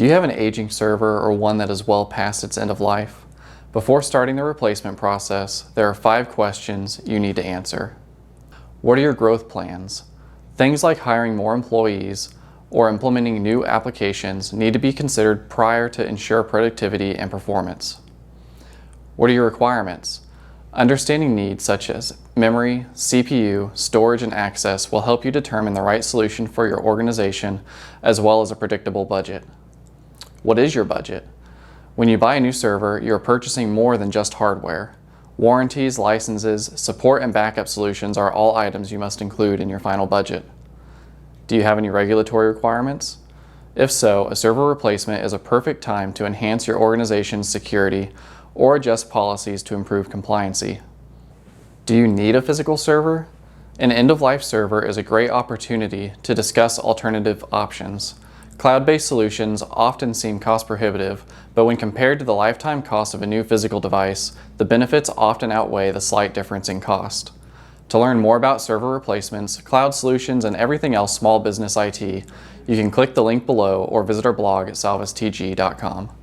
Do you have an aging server or one that is well past its end of life? Before starting the replacement process, there are 5 questions you need to answer. What are your growth plans? Things like hiring more employees or implementing new applications need to be considered prior to ensure productivity and performance. What are your requirements? Understanding needs such as memory, CPU, storage, and access will help you determine the right solution for your organization as well as a predictable budget. What is your budget? When you buy a new server, you're purchasing more than just hardware. Warranties, licenses, support, and backup solutions are all items you must include in your final budget. Do you have any regulatory requirements? If so, a server replacement is a perfect time to enhance your organization's security or adjust policies to improve compliancy. Do you need a physical server? An end-of-life server is a great opportunity to discuss alternative options. Cloud-based solutions often seem cost prohibitive, but when compared to the lifetime cost of a new physical device, the benefits often outweigh the slight difference in cost. To learn more about server replacements, cloud solutions, and everything else small business IT, you can click the link below or visit our blog at salvastg.com.